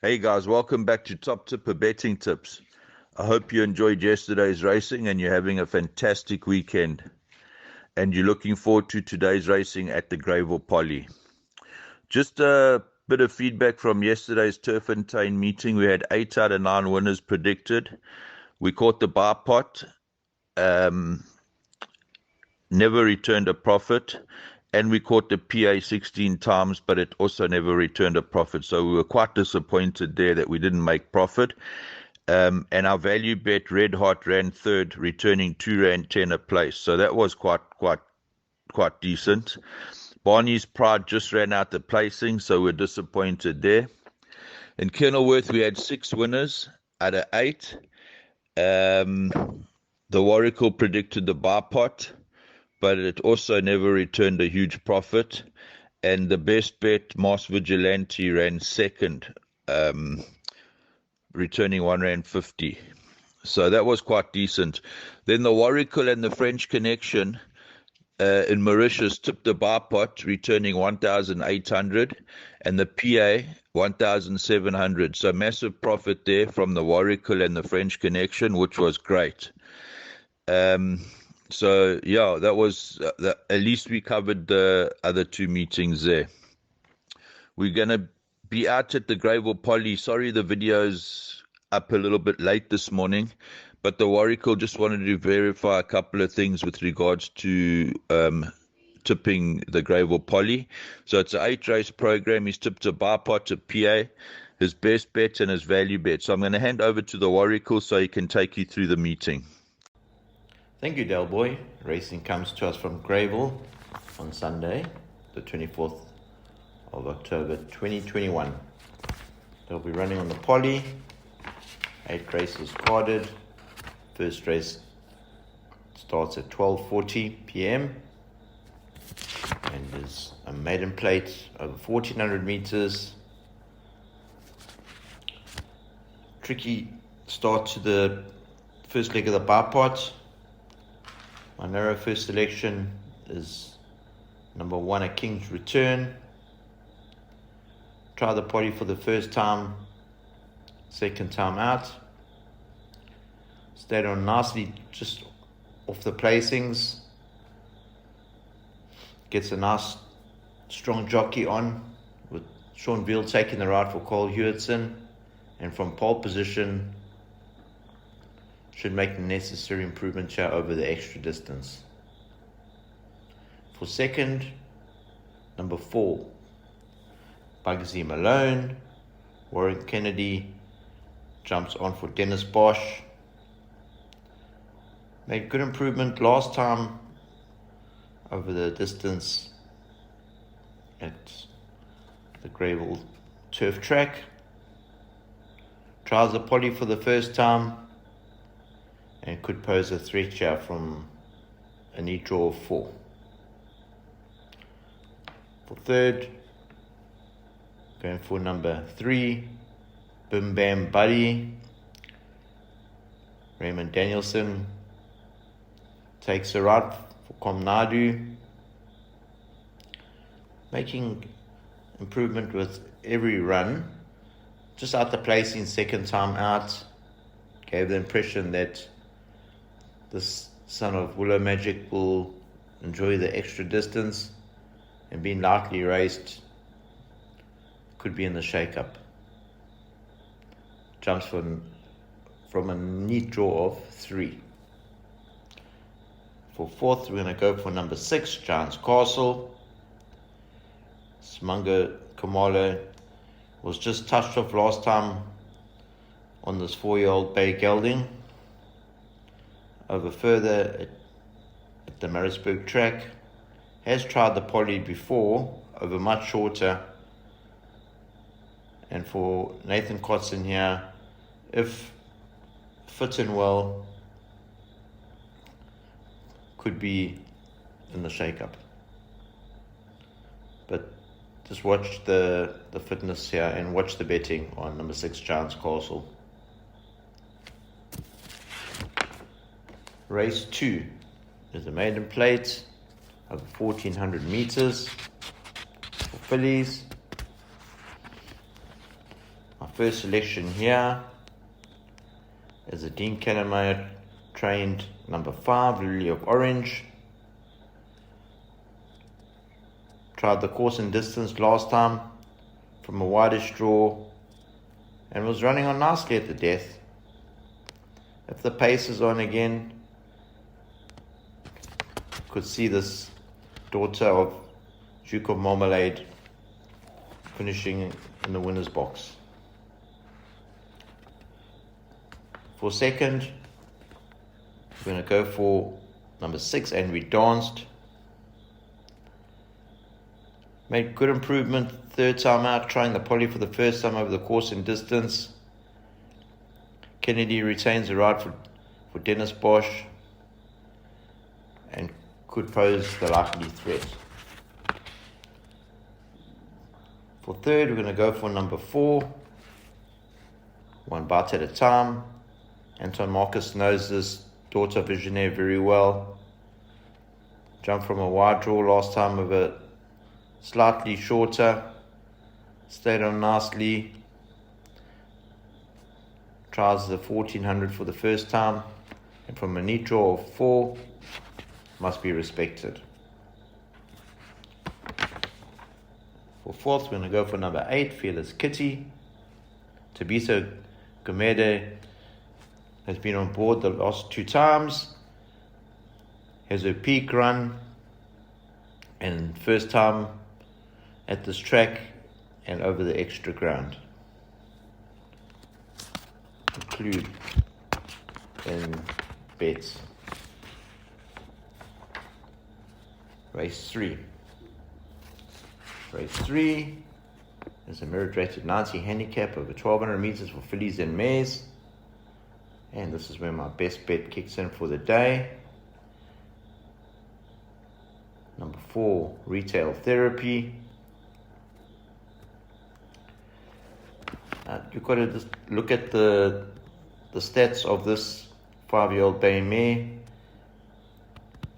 Hey guys, welcome back to Top Tipper Betting Tips. I hope you enjoyed yesterday's racing and you're having a fantastic weekend. And you're looking forward to today's racing at the Greyville Poly. Just a bit of feedback from yesterday's Turffontein meeting. We had 8 out of 9 winners predicted. We caught the bar pot, never returned a profit. And we caught the PA 16 times, but it also never returned a profit. So we were quite disappointed there that we didn't make profit. And our value bet, Red Hot, ran third, returning R2.10 a place. So that was quite decent. Barney's Pride just ran out the placing, so we're disappointed there. In Kenilworth, we had 6 winners out of 8. The Warrigal predicted the bar pot, but it also never returned a huge profit. And the best bet, Mars Vigilante, ran second, returning R1.50. So that was quite decent. Then the Warrigal and the French Connection in Mauritius tipped the bar pot, returning 1,800, and the PA 1,700. So massive profit there from the Warrigal and the French Connection, which was great. So yeah, that was at least we covered the other 2 meetings there. We're gonna be out at the Greyville Poly. Sorry, the video's up a little bit late this morning, but the Warrigal just wanted to verify a couple of things with regards to tipping the Greyville Poly. So it's an 8-race program. He's tipped a bar pot, a PA, his best bet, and his value bet. So I'm going to hand over to the Warrigal so he can take you through the meeting. Thank you, Del Boy. Racing comes to us from Greyville on Sunday, the 24th of October 2021. They'll be running on the Poly. 8 races carded. First race starts at 12:40 p.m. and is a maiden plate over 1,400 meters. Tricky start to the first leg of the bar pot. My narrow first selection is number 1, A King's Return. Try the Poly for the first time, second time out. Stayed on nicely just off the placings. Gets a nice strong jockey on with Sean Veal taking the ride for Cole Hewitson. And from pole position, should make the necessary improvement here over the extra distance. For second, number 4, Bugsy Malone. Warren Kennedy jumps on for Dennis Bosch. Made good improvement last time over the distance at the Greyville turf track. Tries the Poly for the first time and could pose a threat here from a neat draw of 4. For third, going for number 3, Bim Bam Buddy. Raymond Danielson takes a ride for Komnadu, making improvement with every run. Just out the placing second time out, gave the impression that this son of Willow Magic will enjoy the extra distance, and being lightly raced could be in the shake-up. Jumps from a neat draw of 3. For fourth, we're going to go for number 6, Giants Castle. Smunga Kamalo was just touched off last time on this 4-year-old bay gelding. Over further at the Maritzburg track. Has tried the Poly before, over much shorter. And for Nathan Kotson here, if fit and well, could be in the shake-up. But just watch the fitness here and watch the betting on number 6, Giants Castle. Race 2 is a maiden plate over 1,400 meters for fillies. My First selection here is a Dean Kenilworth trained number 5, Lily of Orange. Tried the course and distance last time from a wider draw and was running on nicely at the death. If the pace is on again, could see this daughter of Duke of Marmalade finishing in the winner's box. For second, we're going to go for number 6, And We Danced. Made good improvement third time out, trying the poly for the first time over the course and distance. Kennedy retains the ride for Dennis Bosch and could pose the likely threat. For third, we're going to go for number 4, One Bite at a Time. Anton Marcus knows this daughter Visionaire very well. Jumped from a wide draw last time with a slightly shorter. Stayed on nicely. Tries the 1400 for the first time. And from a neat draw of 4, must be respected. For fourth, we're going to go for number 8, Fearless Kitty. Tabiso Gomede has been on board the last 2 times. Has her peak run and first time at this track and over the extra ground. Include in bets. Race 3. Race 3 is a merit rated 90 handicap over 1200 meters for fillies and mares. And this is where my best bet kicks in for the day. Number 4, Retail Therapy. You've got to just look at the stats of this 5-year-old bay mare.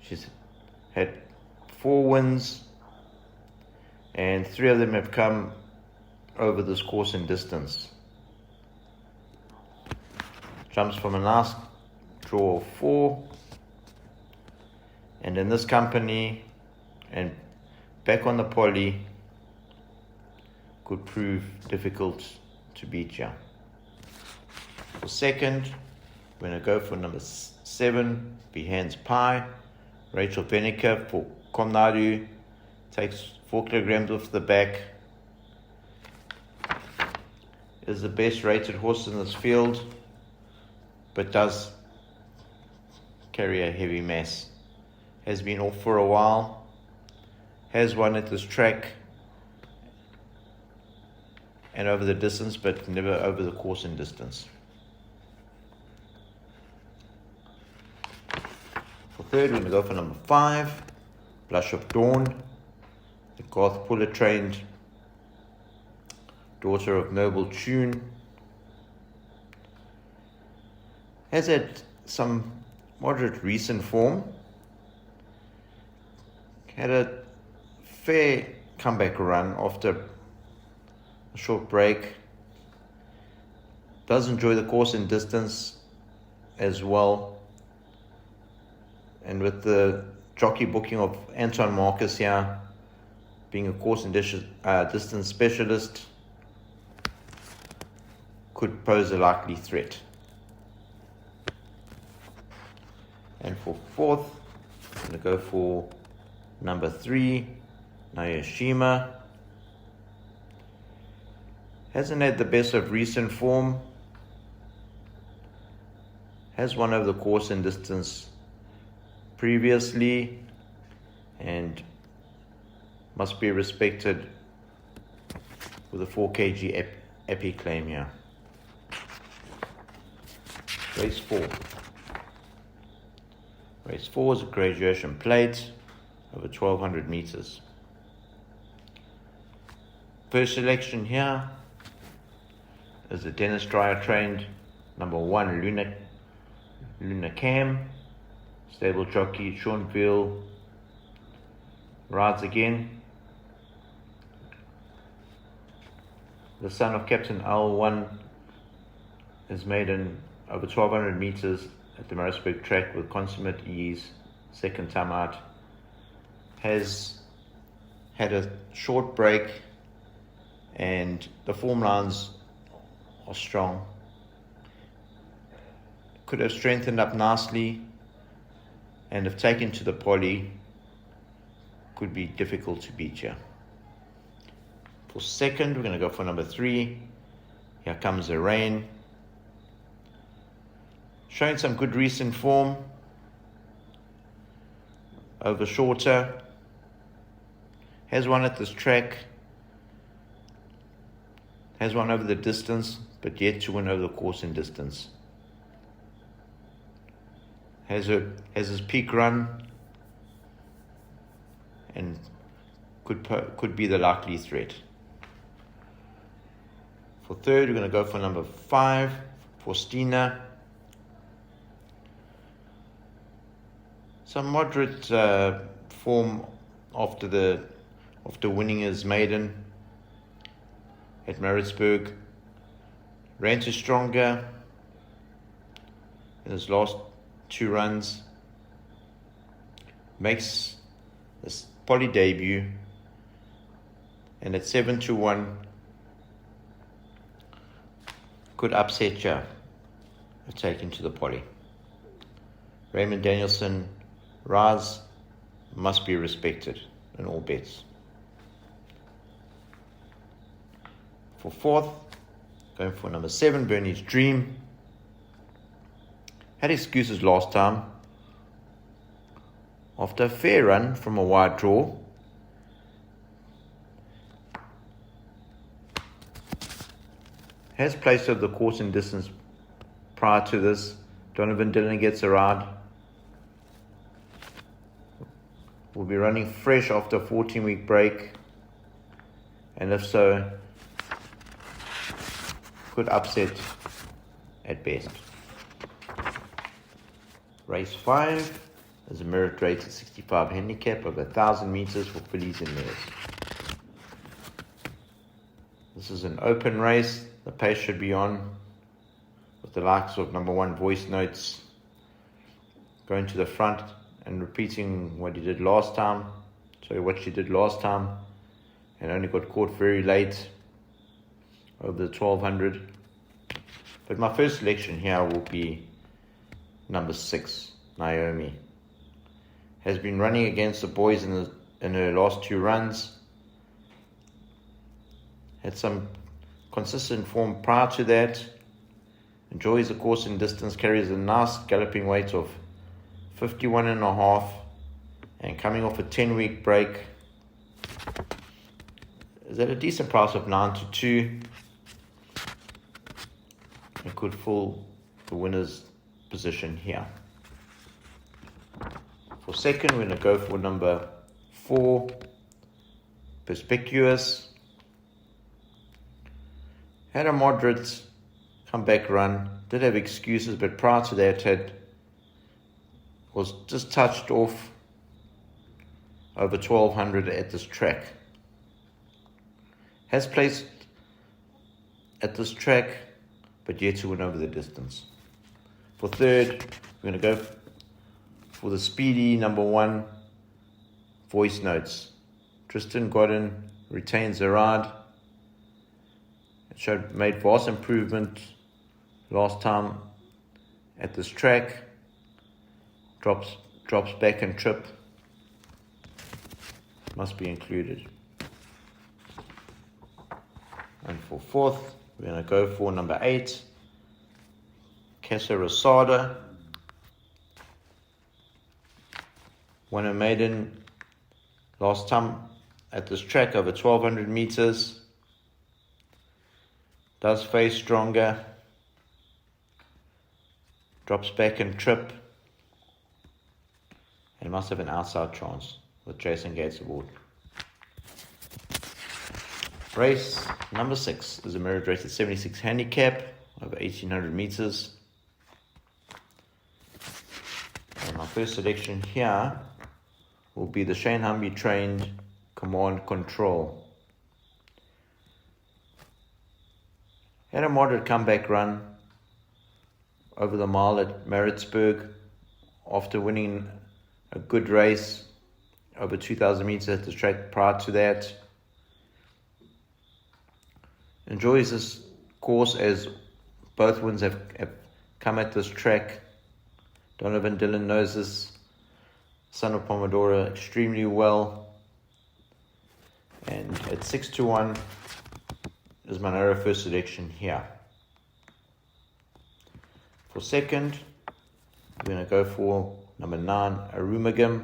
She's had 4 wins, and 3 of them have come over this course and distance. Jumps from a nice draw of 4, and in this company and back on the poly could prove difficult to beat you. For second, we're going to go for number 7, Behance Pie. Rachel Venica for Konnaru. Takes 4 kilograms off the back. Is the best rated horse in this field, but does carry a heavy mass. Has been off for a while. Has won at this track and over the distance, but never over the course and distance. For third, we're going to go for number 5, Blush of Dawn. The Garth Puller trained daughter of Noble Tune. Has had some moderate recent form. Had a fair comeback run after a short break. Does enjoy the course and distance as well. And with the jockey booking of Anton Marcus here, being a course and distance specialist, could pose a likely threat. And for fourth, I'm going to go for number 3, Nayoshima. Hasn't had the best of recent form. Has won over the course and distance previously and must be respected with a 4 kg epi claim here. Race 4. Race 4 is a graduation plate over 1200 meters. First selection here is the Dennis Dreyer trained number 1 Luna Cam. Stable jockey Sean Veal rides again. the son of Captain L1, is maiden over 1200 meters at the Maritzburg track with consummate ease, second time out. Has had a short break and the form lines are strong. Could have strengthened up nicely, and if taken to the poly, could be difficult to beat here. For second, we're going to go for number 3. Here comes the rain. Showing some good recent form. Over shorter. Has won at this track. Has won over the distance, but yet to win over the course in distance. Has his peak run and could be the likely threat. For third, we're going to go for number 5, Faustina. Some moderate form after winning his maiden at Maritzburg. Ran to stronger in his last 2 runs. Makes this poly debut, and at 7-1 could upset you if taken to the poly. Raymond Danielson, Rise must be respected in all bets. For fourth, going for number 7, Bernie's Dream. Had excuses last time. After a fair run from a wide draw, has placed over the course in distance prior to this. Donovan Dillon gets a ride. Will be running fresh after a 14-week break, and if so, could upset at best. Race 5 is a merit rated 65 handicap of 1,000 meters for fillies and mares. This is an open race. The pace should be on, with the likes of number 1 Voice Notes going to the front and repeating what she did last time, and only got caught very late over the 1200. But my first selection here will be number 6, Naomi. Has been running against the boys in her last 2 runs. Had some consistent form prior to that. Enjoys the course in distance, carries a nice galloping weight of 51.5, and coming off a 10-week break is at a decent price of 9-2, and could fill the winner's position here. For second, we're going to go for number 4, Perspicuous. Had a moderate comeback run, did have excuses, but prior to that was just touched off over 1200 at this track. Has placed at this track, but yet to win over the distance. For third, we're going to go for the speedy number 1, Voice Notes. Tristan Godden retains the ride. It made vast improvement last time at this track. Drops back and trip. Must be included. And for fourth, we're going to go for number 8, Casa Rosada. Won a maiden last time at this track over 1200 meters. Does face stronger. Drops back and trip. And must have an outside chance with Jason Gates aboard. Race number 6 is a merit rated 76 handicap over 1800 meters. And my first selection here will be the Shane Humby trained Command Control. Had a moderate comeback run over the mile at Maritzburg after winning a good race over 2,000 meters at the track prior to that. Enjoys this course as both wins have come at this track. Donovan Dillon knows this son of Pomodoro extremely well. And at 6-1 is my narrow first selection here. For second, we're going to go for number 9, Arumagam.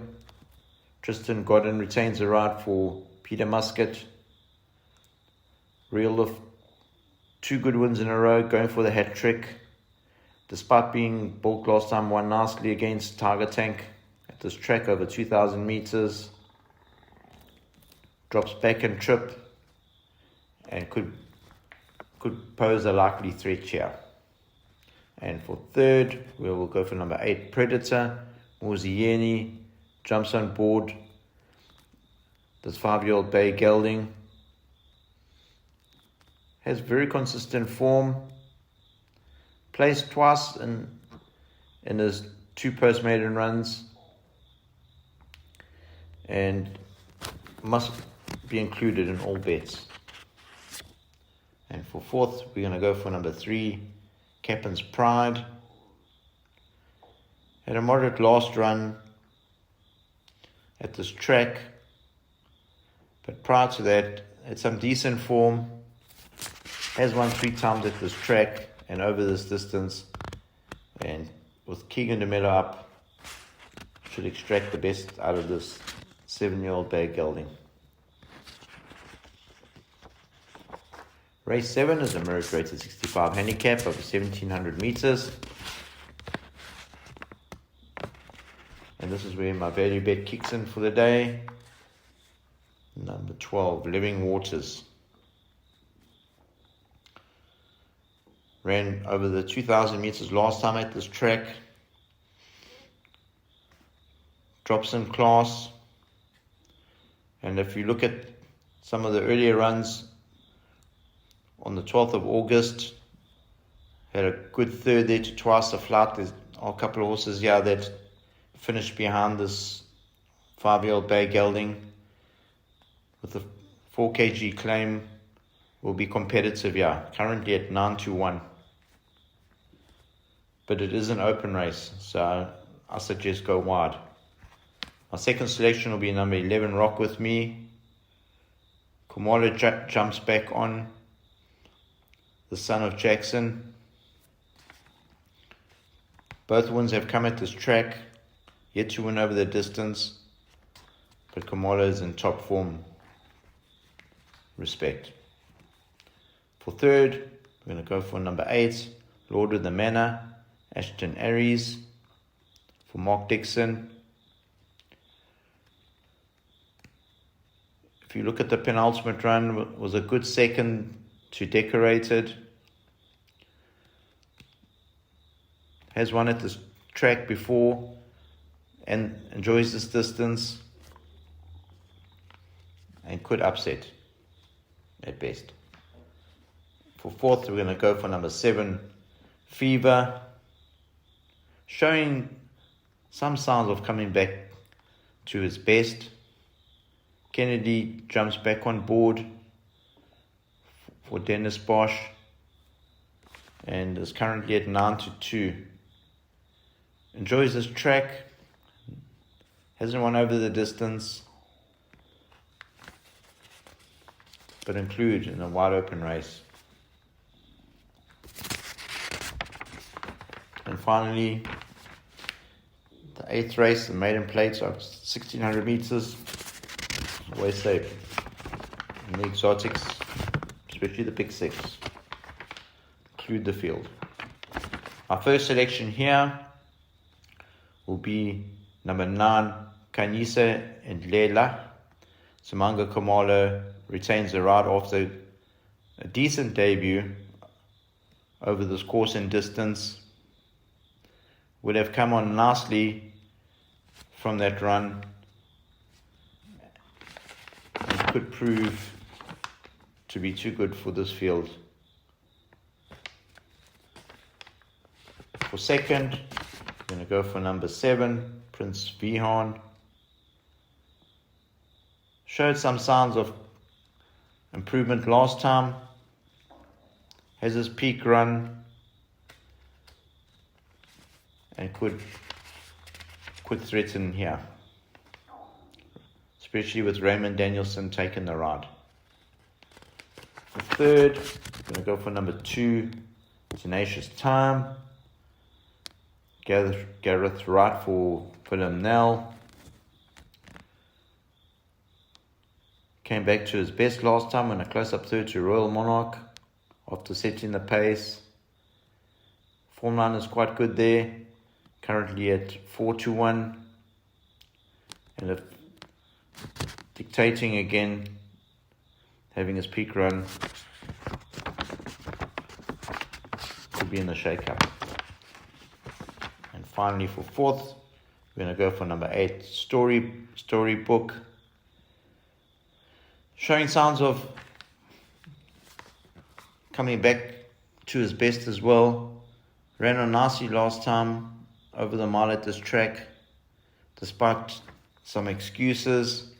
Tristan Godden retains the ride for Peter Muscat. Reeled off 2 good wins in a row, going for the hat trick. Despite being balked last time, won nicely against Tiger Tank at this track over 2,000 meters. Drops back and trip and could pose a likely threat here. And for third, we will go for number 8, Predator. Mozieni jumps on board this 5-year-old bay gelding. Has very consistent form. Placed twice in his 2 post-maiden runs. And must be included in all bets. And for fourth, we're going to go for number 3, Captain's Pride. Had a moderate last run at this track, but prior to that, had some decent form. Has won 3 times at this track and over this distance, and with Keegan de Mello up, should extract the best out of this 7-year-old bay gelding. Race 7 is a merit rated 65 handicap over 1,700 meters. And this is where my value bet kicks in for the day. Number 12, Living Waters. Ran over the 2,000 meters last time at this track. Drops in class. And if you look at some of the earlier runs, on the 12th of August, had a good third there to twice the flight. There's a couple of horses here that finished behind this 5-year-old bay gelding. With the 4 kg claim, will be competitive here. Currently at 9-1. But it is an open race, so I suggest go wide. My second selection will be number 11, Rock With Me. Kumalo jumps back on. The son of Jackson. Both wins have come at this track, yet to win over the distance, but Kamala is in top form. Respect. For third, we're going to go for number 8, Lord of the Manor, Ashton Aries, for Mark Dixon. If you look at the penultimate run, it was a good second to Decorated. Has won at this track before and enjoys this distance and could upset at best. For fourth, we're going to go for number 7, Fever, showing some signs of coming back to his best. Kennedy jumps back on board for Dennis Bosch and is currently at 9-2. Enjoys this track, hasn't won over the distance, but include in a wide open race. And finally, the 8th race, the maiden plates of 1,600 meters, always safe. And the exotics, especially the Pick 6, include the field. Our first selection here will be number 9, Kanisa and Lela. Samanga Kamalo retains the ride after a decent debut over this course and distance. Would have come on nicely from that run and could prove to be too good for this field. For second, we're going to go for number 7, Prince Vihan. Showed some signs of improvement last time. Has his peak run and could threaten here, especially with Raymond Danielson taking the ride. For third, we're going to go for number 2, Tenacious Time. Gareth Wright for Philip Nell. Came back to his best last time in a close-up third to Royal Monarch after setting the pace. Form line is quite good there. Currently at 4-1. And if dictating again, having his peak run, could be in the shake-up. And finally for fourth, we're going to go for number 8, Storybook. Showing signs of coming back to his best as well. Ran on nicely last time over the mile at this track, despite some excuses.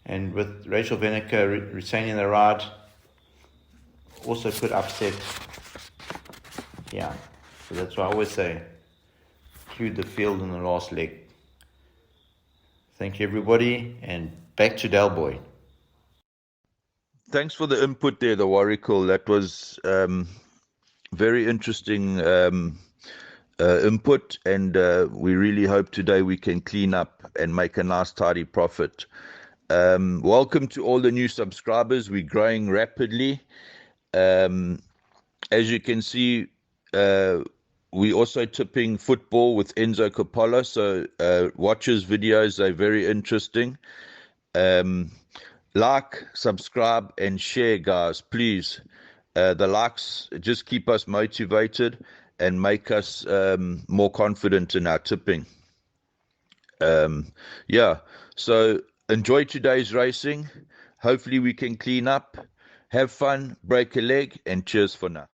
And with Rachel Veneker retaining the ride, also could upset. Yeah, so that's why I always say, include the field in the last leg. Thank you, everybody, and back to Delboy. Thanks for the input there, the Warrigal. That was very interesting input, and we really hope today we can clean up and make a nice tidy profit. Welcome to all the new subscribers. We're growing rapidly. As you can see, we're also tipping football with Enzo Coppola, so watch his videos. They're very interesting. Like, subscribe, and share, guys, please. The likes just keep us motivated and make us more confident in our tipping. So enjoy today's racing. Hopefully we can clean up, have fun, break a leg, and cheers for now.